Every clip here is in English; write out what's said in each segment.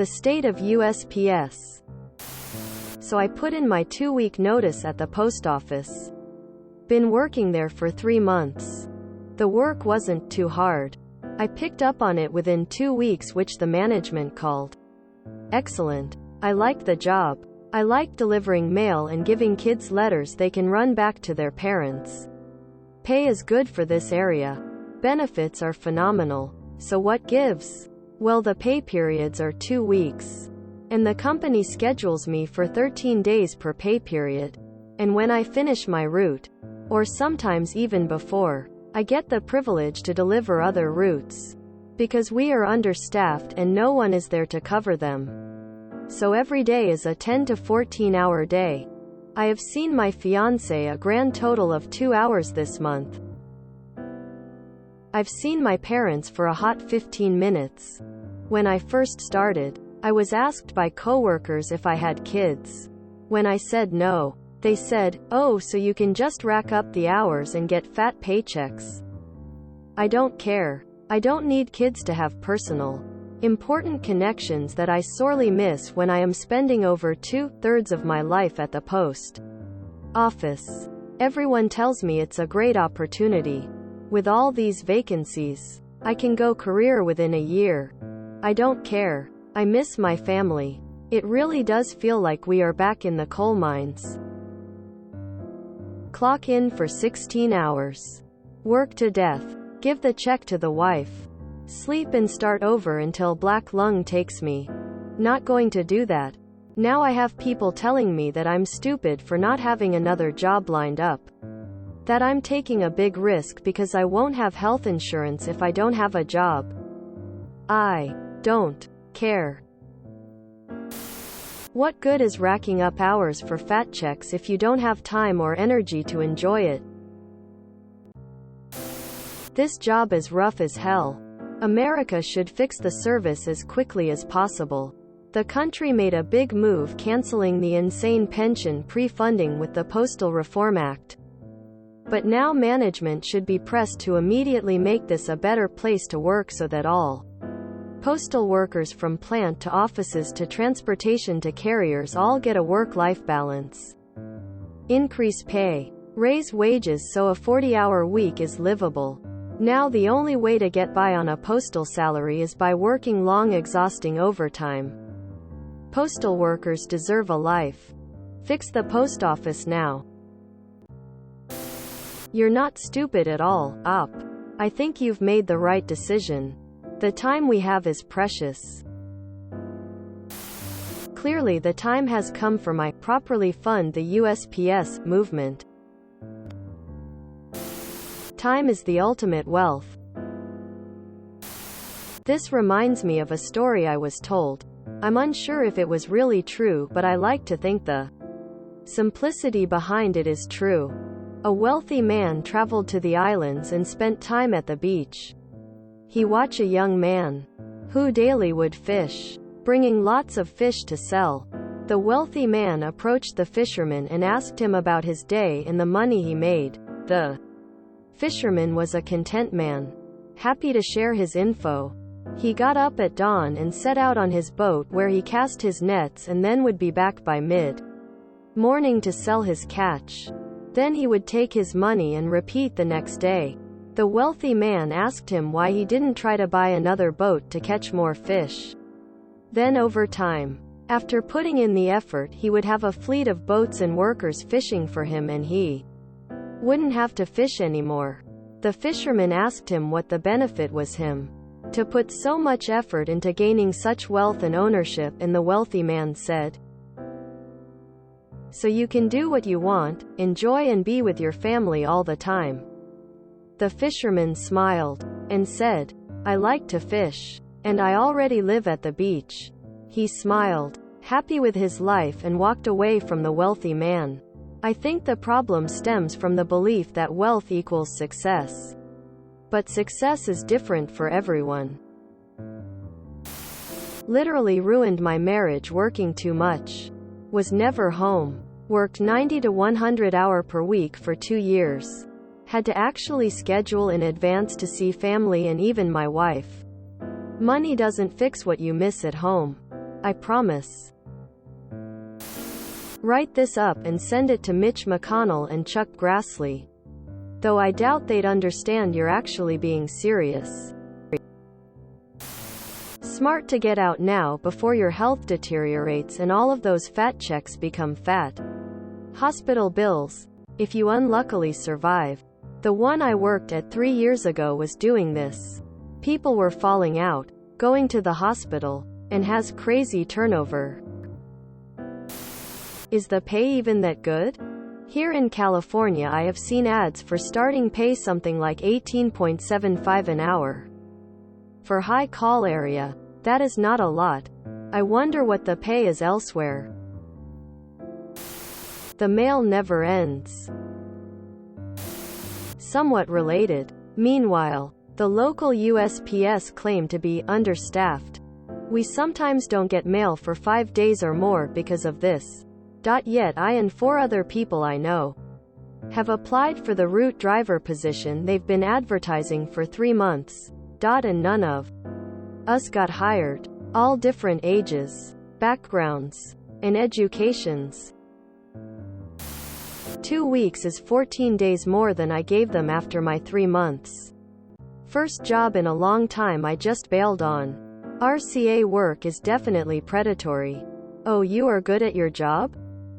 The state of USPS. So I put in my 2-week notice at the post office. Been working there for 3 months. The work wasn't too hard. I picked up on it within 2 weeks, which the management called excellent. I liked the job. I liked delivering mail and giving kids letters they can run back to their parents. Pay is good for this area. Benefits are phenomenal. So what gives? Well, the pay periods are 2 weeks. And the company schedules me for 13 days per pay period. And when I finish my route, or sometimes even before, I get the privilege to deliver other routes. Because we are understaffed and no one is there to cover them. So every day is a 10 to 14 hour day. I have seen my fiancé a grand total of 2 hours this month. I've seen my parents for a hot 15 minutes. When I first started, I was asked by coworkers if I had kids. When I said no, they said, "Oh, so you can just rack up the hours and get fat paychecks." I don't care. I don't need kids to have personal, important connections that I sorely miss when I am spending over 2/3 of my life at the post office. Everyone tells me it's a great opportunity. With all these vacancies, I can go career within a year. I don't care. I miss my family. It really does feel like we are back in the coal mines. Clock in for 16 hours. Work to death. Give the check to the wife. Sleep and start over until black lung takes me. Not going to do that. Now I have people telling me that I'm stupid for not having another job lined up. That I'm taking a big risk because I won't have health insurance if I don't have a job. I don't care. What good is racking up hours for fat checks if you don't have time or energy to enjoy it? This job is rough as hell. America should fix the service as quickly as possible. The country made a big move canceling the insane pension pre-funding with the Postal Reform Act. But now management should be pressed to immediately make this a better place to work so that all postal workers from plant to offices to transportation to carriers all get a work-life balance. Increase pay. Raise wages so a 40-hour week is livable. Now the only way to get by on a postal salary is by working long, exhausting overtime. Postal workers deserve a life. Fix the post office now. You're not stupid at all, Op. I think you've made the right decision. The time we have is precious. Clearly the time has come for my properly fund the USPS movement. Time is the ultimate wealth. This reminds me of a story I was told. I'm unsure if it was really true, but I like to think the simplicity behind it is true. A wealthy man traveled to the islands and spent time at the beach. He watched a young man who daily would fish, bringing lots of fish to sell. The wealthy man approached the fisherman and asked him about his day and the money he made. The fisherman was a content man, happy to share his info. He got up at dawn and set out on his boat where he cast his nets and then would be back by mid-morning to sell his catch. Then he would take his money and repeat the next day. The wealthy man asked him why he didn't try to buy another boat to catch more fish. Then over time, after putting in the effort, he would have a fleet of boats and workers fishing for him and he wouldn't have to fish anymore. The fisherman asked him what the benefit was him to put so much effort into gaining such wealth and ownership, and the wealthy man said, "So you can do what you want, enjoy and be with your family all the time." The fisherman smiled and said, "I like to fish. And I already live at the beach." He smiled, happy with his life, and walked away from the wealthy man. I think the problem stems from the belief that wealth equals success. But success is different for everyone. Literally ruined my marriage working too much. Was never home. Worked 90 to 100 hours per week for 2 years. Had to actually schedule in advance to see family and even my wife. Money doesn't fix what you miss at home. I promise. Write this up and send it to Mitch McConnell and Chuck Grassley. Though I doubt they'd understand you're actually being serious. Smart to get out now before your health deteriorates and all of those fat checks become fat. Hospital bills. If you unluckily survive. The one I worked at 3 years ago was doing this. People were falling out, going to the hospital, and has crazy turnover. Is the pay even that good? Here in California I have seen ads for starting pay something like $18.75 an hour. For high call area, that is not a lot. I wonder what the pay is elsewhere. The mail never ends. Somewhat related. Meanwhile, the local USPS claim to be understaffed. We sometimes don't get mail for 5 days or more because of this. Yet I and 4 other people I know have applied for the route driver position they've been advertising for 3 months. And none of us got hired. All different ages, backgrounds, and educations. 2 weeks is 14 days more than I gave them after my 3 months. First job in a long time I just bailed on. RCA work is definitely predatory. Oh, you are good at your job?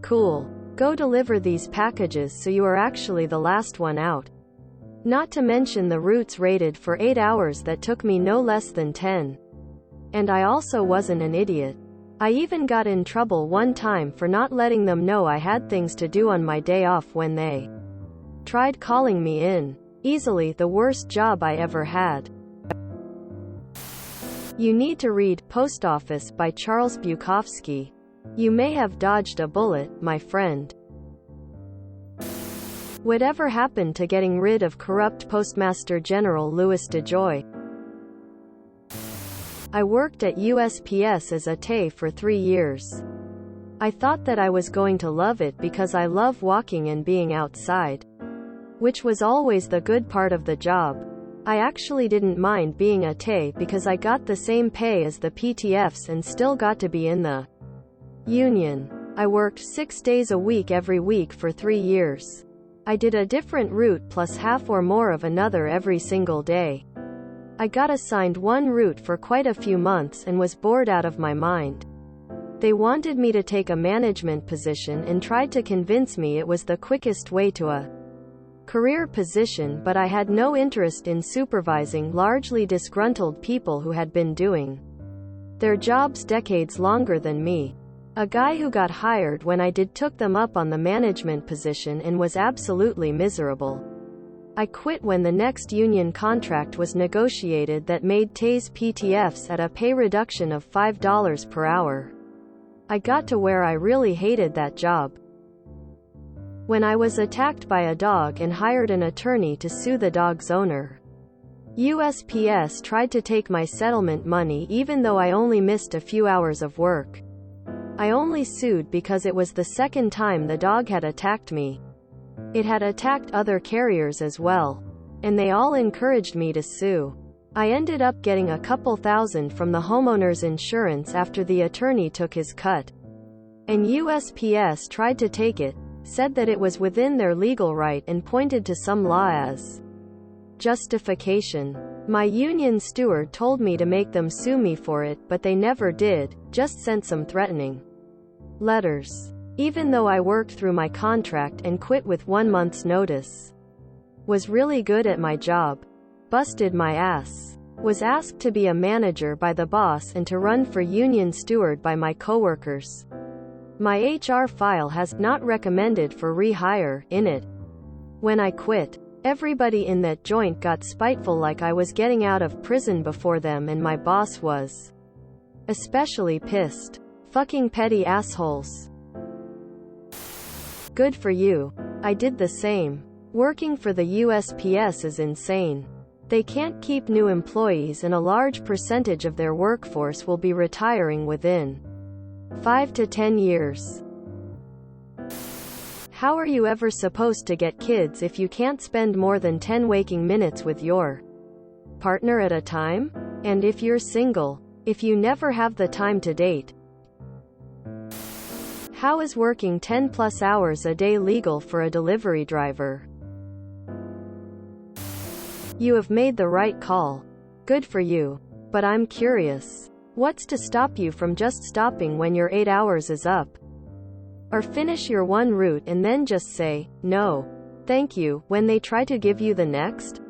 Cool. Go deliver these packages so you are actually the last one out. Not to mention the routes rated for 8 hours that took me no less than 10. And I also wasn't an idiot. I even got in trouble one time for not letting them know I had things to do on my day off when they tried calling me in. Easily the worst job I ever had. You need to read Post Office by Charles Bukowski. You may have dodged a bullet, my friend. Whatever happened to getting rid of corrupt Postmaster General Louis DeJoy? I worked at USPS as a TAE for 3 years. I thought that I was going to love it because I love walking and being outside. Which was always the good part of the job. I actually didn't mind being a TAE because I got the same pay as the PTFs and still got to be in the union. I worked 6 days a week every week for 3 years. I did a different route plus half or more of another every single day. I got assigned one route for quite a few months and was bored out of my mind. They wanted me to take a management position and tried to convince me it was the quickest way to a career position, but I had no interest in supervising largely disgruntled people who had been doing their jobs decades longer than me. A guy who got hired when I did took them up on the management position and was absolutely miserable. I quit when the next union contract was negotiated that made TAE's PTFs at a pay reduction of $5 per hour. I got to where I really hated that job. When I was attacked by a dog and hired an attorney to sue the dog's owner. USPS tried to take my settlement money even though I only missed a few hours of work. I only sued because it was the second time the dog had attacked me. It had attacked other carriers as well. And they all encouraged me to sue. I ended up getting a couple thousand from the homeowner's insurance after the attorney took his cut. And USPS tried to take it, said that it was within their legal right and pointed to some law as justification. My union steward told me to make them sue me for it, but they never did, just sent some threatening letters. Even though I worked through my contract and quit with 1 month's notice. Was really good at my job. Busted my ass. Was asked to be a manager by the boss and to run for union steward by my coworkers. My HR file has not recommended for rehire in it. When I quit, everybody in that joint got spiteful like I was getting out of prison before them, and my boss was especially pissed. Fucking petty assholes. Good for you. I did the same. Working for the USPS is insane. They can't keep new employees and a large percentage of their workforce will be retiring within 5 to 10 years. How are you ever supposed to get kids if you can't spend more than 10 waking minutes with your partner at a time? And if you're single, if you never have the time to date, How is working 10 plus hours a day legal for a delivery driver? You have made the right call. Good for you. But I'm curious. What's to stop you from just stopping when your 8 hours is up? Or finish your one route and then just say, no, thank you, when they try to give you the next?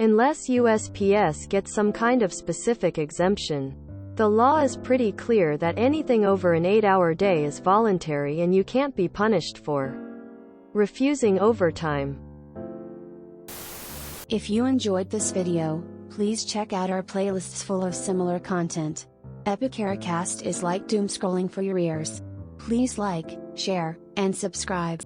Unless USPS gets some kind of specific exemption. The law is pretty clear that anything over an 8-hour day is voluntary and you can't be punished for refusing overtime. If you enjoyed this video, please check out our playlists full of similar content. Epicaricast is like doom scrolling for your ears. Please like, share, and subscribe.